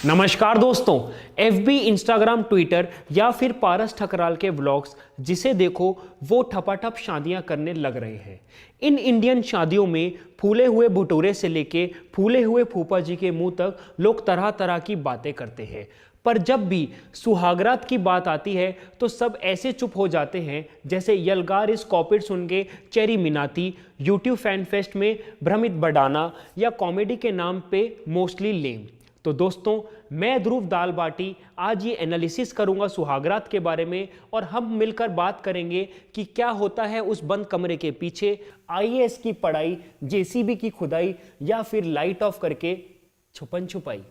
नमस्कार दोस्तों, FB, Instagram, Twitter या फिर पारस ठकराल के व्लॉग्स जिसे देखो वो ठपाठप शादियां करने लग रहे हैं। इन इंडियन शादियों में फूले हुए भटूरे से लेके फूले हुए फूफा जी के मुंह तक लोग तरह तरह की बातें करते हैं, पर जब भी सुहागरात की बात आती है तो सब ऐसे चुप हो जाते हैं जैसे यलगार इस कॉपीड सुन के cherry Minati, YouTube fan fest में भ्रमित बडाना या कॉमेडी के नाम पे मोस्टली लेम। तो दोस्तों, मैं ध्रुव दाल बाटी आज ये एनालिसिस करूंगा सुहागरात के बारे में और हम मिलकर बात करेंगे कि क्या होता है उस बंद कमरे के पीछे, IAS की पढ़ाई, JCB की खुदाई या फिर लाइट ऑफ करके छुपन छुपाई।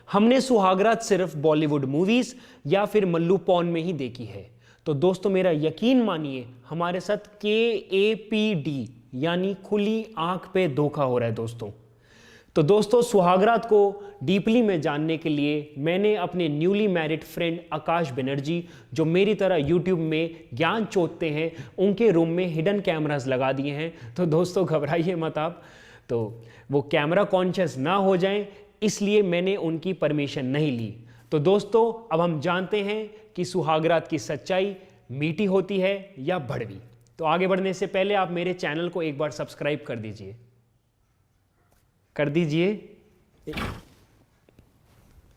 हमने सुहागरात सिर्फ बॉलीवुड मूवीज या फिर मल्लू पॉन में ही देखी है, तो दोस्तों मेरा यकीन मानिए हमारे साथ KAPD यानी खुली आंख पे धोखा हो रहा है दोस्तों। तो दोस्तों, सुहागरात को डीपली में जानने के लिए मैंने अपने न्यूली मैरिड फ्रेंड आकाश बनर्जी, जो मेरी तरह यूट्यूब में ज्ञान चोदते हैं, उनके रूम में हिडन कैमरास लगा दिए हैं। तो दोस्तों घबराइए मत आप, तो वो कैमरा कॉन्शियस ना हो जाएं, इसलिए मैंने उनकी परमिशन नहीं ली। तो दोस्तों, अब हम जानते हैं कि सुहागरात की सच्चाई मीठी होती है या भड़वी। तो आगे बढ़ने से पहले आप मेरे चैनल को एक बार सब्सक्राइब कर दीजिए,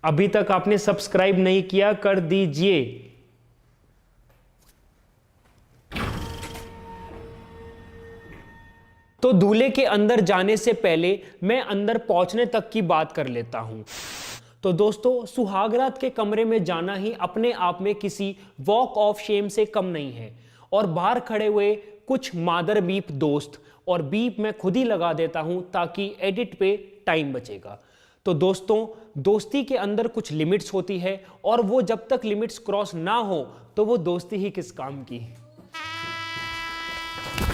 अभी तक आपने सब्सक्राइब नहीं किया, कर दीजिए। तो दूल्हे के अंदर जाने से पहले मैं अंदर पहुंचने तक की बात कर लेता हूं। तो दोस्तों, सुहागरात के कमरे में जाना ही अपने आप में किसी वॉक ऑफ शेम से कम नहीं है, और बाहर खड़े हुए कुछ मादर बीप दोस्त, और बीप मैं खुद ही लगा देता हूं ताकि एडिट पे टाइम बचेगा। तो दोस्तों, दोस्ती के अंदर कुछ लिमिट्स होती है, और वो जब तक लिमिट्स क्रॉस ना हो तो वो दोस्ती ही किस काम की।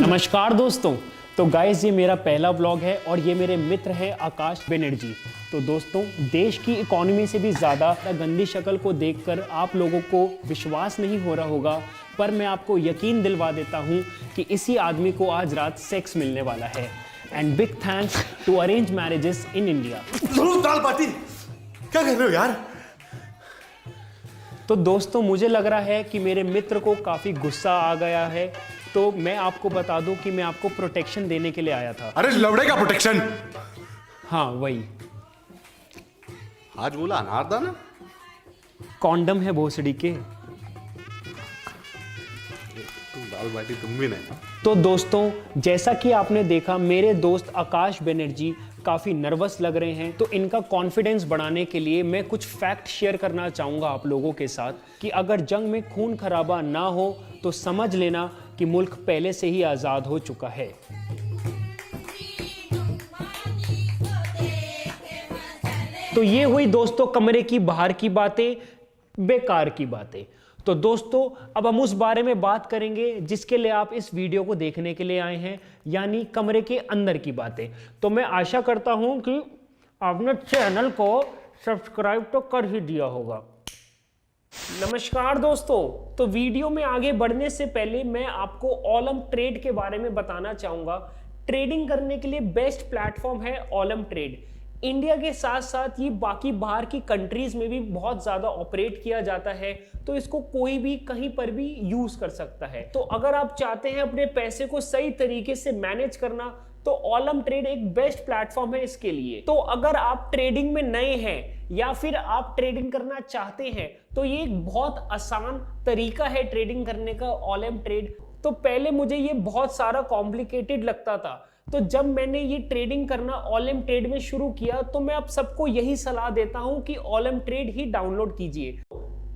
नमस्कार दोस्तों, तो गाइस ये मेरा पहला व्लॉग है और ये मेरे मित्र हैं आकाश बनर्जी। तो दोस्तों, देश की इकोनॉमी से भी ज़्यादा गंदी शक्ल को देखकर आप लोगों को विश्वास नहीं हो रहा होगा, पर मैं आपको यकीन दिलवा देता हूं कि इसी आदमी को आज रात सेक्स मिलने वाला है। And big thanks to arrange marriages in India. दाल बाटी क्या कर रहे हो यार? तो दोस्तों, मुझे लग रहा है कि मेरे मित्र को काफ़ी गुस्सा आ गया है, तो मैं आपको बता दूं कि मैं आपको प्रोटेक्शन देने के लिए आया था। अरे लवड़े का प्रोटेक्शन? हाँ वही। आज बोला अनारदाना? कॉन्डम है भोसड़ी के। दाल बाटी तुम भी नहीं। तो दोस्तों, जैसा कि आपने देखा, मेरे दोस्त आकाश बनर्जी काफ़ी नर्वस लग रहे हैं, तो इनका कॉन्फिडेंस बढ़ाने के लिए मैं कुछ फैक्ट शेयर करना चाहूँगा आप लोगों के साथ कि अगर जंग में खून खराबा ना हो तो समझ लेना कि मुल्क पहले से ही आज़ाद हो चुका है। तो ये हुई दोस्तों कमरे की बाहर की बातें, बेकार की बातें। तो दोस्तों, अब हम उस बारे में बात करेंगे जिसके लिए आप इस वीडियो को देखने के लिए आए हैं, यानी कमरे के अंदर की बातें। तो मैं आशा करता हूं कि आपने चैनल को सब्सक्राइब तो कर ही दिया होगा। नमस्कार दोस्तों, तो वीडियो में आगे बढ़ने से पहले मैं आपको ओलम ट्रेड के बारे में बताना चाहूंगा। ट्रेडिंग करने के लिए बेस्ट प्लेटफॉर्म है ओलम ट्रेड। इंडिया के साथ साथ ये बाकी बाहर की कंट्रीज में भी बहुत ज्यादा ऑपरेट किया जाता है, तो इसको कोई भी कहीं पर भी यूज कर सकता है। तो अगर आप चाहते हैं अपने पैसे को सही तरीके से मैनेज करना, तो ओलम ट्रेड एक बेस्ट प्लेटफॉर्म है इसके लिए। तो अगर आप ट्रेडिंग में नए हैं या फिर आप ट्रेडिंग करना चाहते हैं, तो ये एक बहुत आसान तरीका है ट्रेडिंग करने का, ओलम ट्रेड। तो पहले मुझे ये बहुत सारा कॉम्प्लिकेटेड लगता था, तो जब मैंने ये ट्रेडिंग करना ओलम ट्रेड में शुरू किया, तो मैं आप सबको यही सलाह देता हूं कि ओलम ट्रेड ही डाउनलोड कीजिए,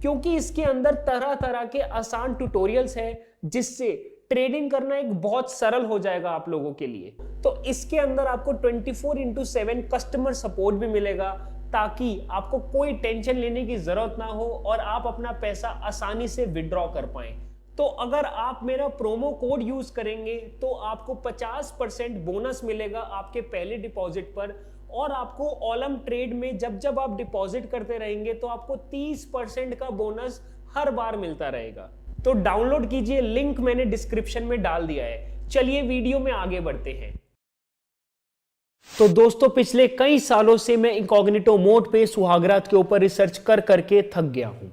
क्योंकि इसके अंदर तरह तरह के आसान ट्यूटोरियल्स हैं जिससे ट्रेडिंग करना एक बहुत सरल हो जाएगा आप लोगों के लिए। तो इसके अंदर आपको 24/7 कस्टमर सपोर्ट भी मिलेगा, ताकि आपको कोई टेंशन लेने की जरूरत ना हो और आप अपना पैसा आसानी से विड्रॉ कर पाएं। तो अगर आप मेरा प्रोमो कोड यूज करेंगे तो आपको 50% बोनस मिलेगा आपके पहले डिपॉजिट पर, और आपको ओलम ट्रेड में जब जब आप डिपॉजिट करते रहेंगे तो आपको 30% का बोनस हर बार मिलता रहेगा। तो डाउनलोड कीजिए, लिंक मैंने डिस्क्रिप्शन में डाल दिया है। चलिए वीडियो में आगे बढ़ते हैं। तो दोस्तों पिछले कई सालों से मैं इनकॉग्निटो मोड पे सुहागरात के ऊपर रिसर्च कर करके थक गया हूं।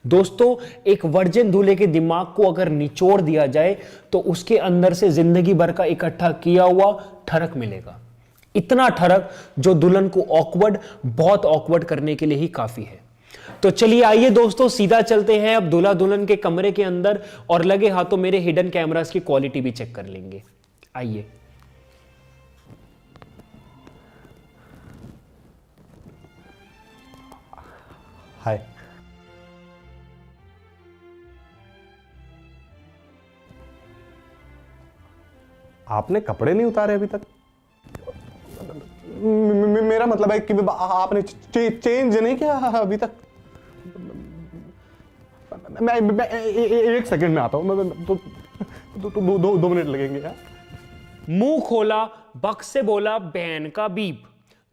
दोस्तों एक वर्जिन दूल्हे के दिमाग को अगर निचोड़ दिया जाए तो उसके अंदर से जिंदगी भर का इकट्ठा किया हुआ ठरक मिलेगा। इतना ठरक जो दुल्हन को ऑकवर्ड, बहुत ऑकवर्ड करने के लिए ही काफी है। तो चलिए आइए दोस्तों सीधा चलते हैं अब दूल्हा दुल्हन के कमरे के अंदर और लगे हाथों मेरे हिडन कैमरास की क्वालिटी भी चेक कर लेंगे। आइए। हाय। आपने कपड़े नहीं उतारे अभी तक? मेरा मतलब है कि आपने चेंज नहीं किया अभी तक? मैं एक सेकंड में आता हूं। दो मिनट लगेंगे यार। मुंह खोला, बक से बोला बहन का बीप।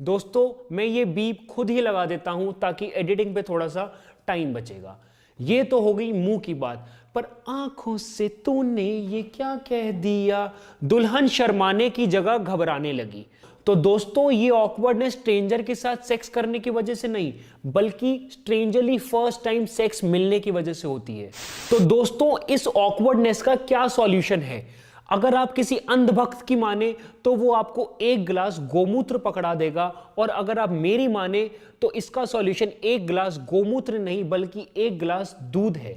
दोस्तों मैं ये बीप खुद ही लगा देता हूं ताकि एडिटिंग पे थोड़ा सा टाइम बचेगा। ये तो हो गई मुंह की बात, पर आंखों से तूने ये क्या कह दिया, दुल्हन शर्माने की जगह घबराने लगी। तो दोस्तों ये ऑकवर्डनेस स्ट्रेंजर के साथ सेक्स करने की वजह से नहीं, बल्कि स्ट्रेंजरली फर्स्ट टाइम सेक्स मिलने की वजह से होती है। तो दोस्तों इस ऑकवर्डनेस का क्या सॉल्यूशन है? अगर आप किसी अंधभक्त की माने तो वो आपको एक गिलास गोमूत्र पकड़ा देगा, और अगर आप मेरी माने तो इसका सॉल्यूशन एक गिलास गोमूत्र नहीं बल्कि एक गिलास दूध है।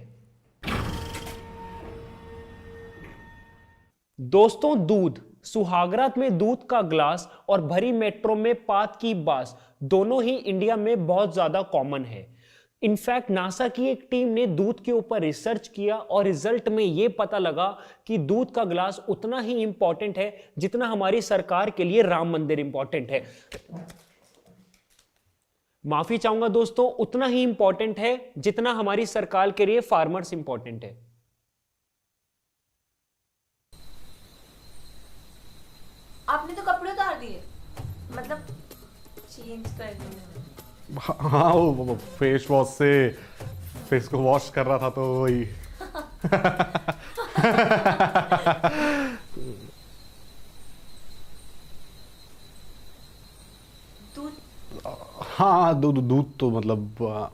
दोस्तों दूध, सुहागरात में दूध का ग्लास और भरी मेट्रो में पात की बास दोनों ही इंडिया में बहुत ज्यादा कॉमन है। इनफैक्ट नासा की एक टीम ने दूध के ऊपर रिसर्च किया और रिजल्ट में यह पता लगा कि दूध का ग्लास उतना ही इंपॉर्टेंट है जितना हमारी सरकार के लिए राम मंदिर इंपॉर्टेंट है। माफी चाहूंगा दोस्तों, उतना ही इंपॉर्टेंट है जितना हमारी सरकार के लिए फार्मर्स इंपॉर्टेंट है। आपने तो कपड़े उतार दिए, मतलब चेंज कर दिए। हाँ वो फेस वॉश से फेस को वॉश कर रहा था तो वही। दूध? हाँ दूध तो मतलब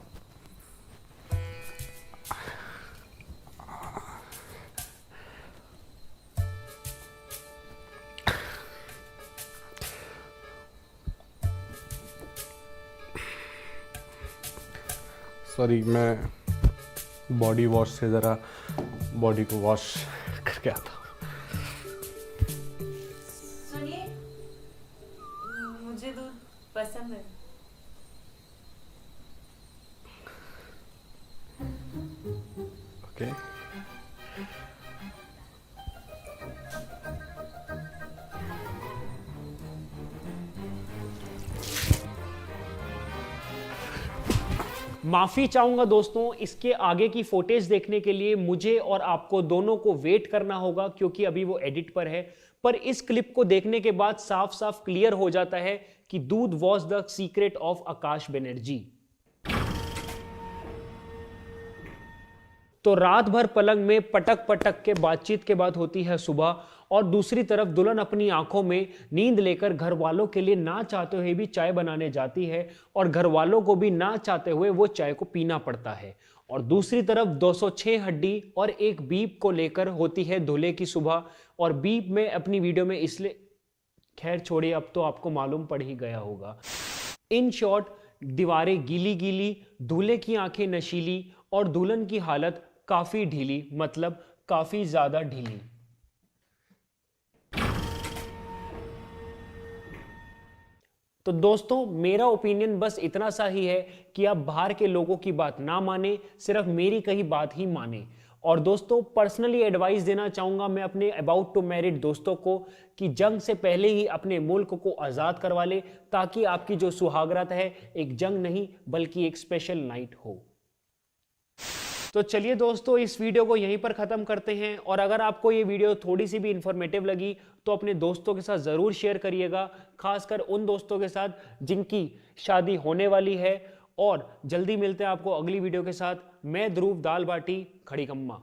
सॉरी, मैं बॉडी वॉश से ज़रा बॉडी को वॉश करके आता हूँ। सुनिए, मुझे दूध पसंद है। ओके। माफी चाहूंगा दोस्तों, इसके आगे की फुटेज देखने के लिए मुझे और आपको दोनों को वेट करना होगा क्योंकि अभी वो एडिट पर है। पर इस क्लिप को देखने के बाद साफ साफ क्लियर हो जाता है कि दूध वॉज द सीक्रेट ऑफ आकाश बनर्जी। तो रात भर पलंग में पटक पटक के बातचीत के बाद होती है सुबह, और दूसरी तरफ दुल्हन अपनी आंखों में नींद लेकर घर वालों के लिए ना चाहते हुए भी चाय बनाने जाती है, और घर वालों को भी ना चाहते हुए वो चाय को पीना पड़ता है। और दूसरी तरफ 206 हड्डी और एक बीप को लेकर होती है दूल्हे की सुबह। और बीप में अपनी वीडियो में इसलिए, खैर छोड़िए, अब तो आपको मालूम पड़ ही गया होगा। इन शॉर्ट, दीवारें गीली गीली, दूल्हे की आंखें नशीली और दुल्हन की हालत काफी ढीली, मतलब काफी ज्यादा ढीली। तो दोस्तों मेरा ओपिनियन बस इतना सा ही है कि आप बाहर के लोगों की बात ना माने, सिर्फ मेरी कही बात ही माने। और दोस्तों पर्सनली एडवाइस देना चाहूंगा मैं अपने अबाउट टू मैरिड दोस्तों को कि जंग से पहले ही अपने मुल्क को आजाद करवा ले, ताकि आपकी जो सुहागरात है एक जंग नहीं बल्कि एक स्पेशल नाइट हो। तो चलिए दोस्तों इस वीडियो को यहीं पर ख़त्म करते हैं, और अगर आपको ये वीडियो थोड़ी सी भी इंफॉर्मेटिव लगी तो अपने दोस्तों के साथ ज़रूर शेयर करिएगा, खासकर उन दोस्तों के साथ जिनकी शादी होने वाली है। और जल्दी मिलते हैं आपको अगली वीडियो के साथ। मैं ध्रुव दाल बाटी खड़ी कम्मा।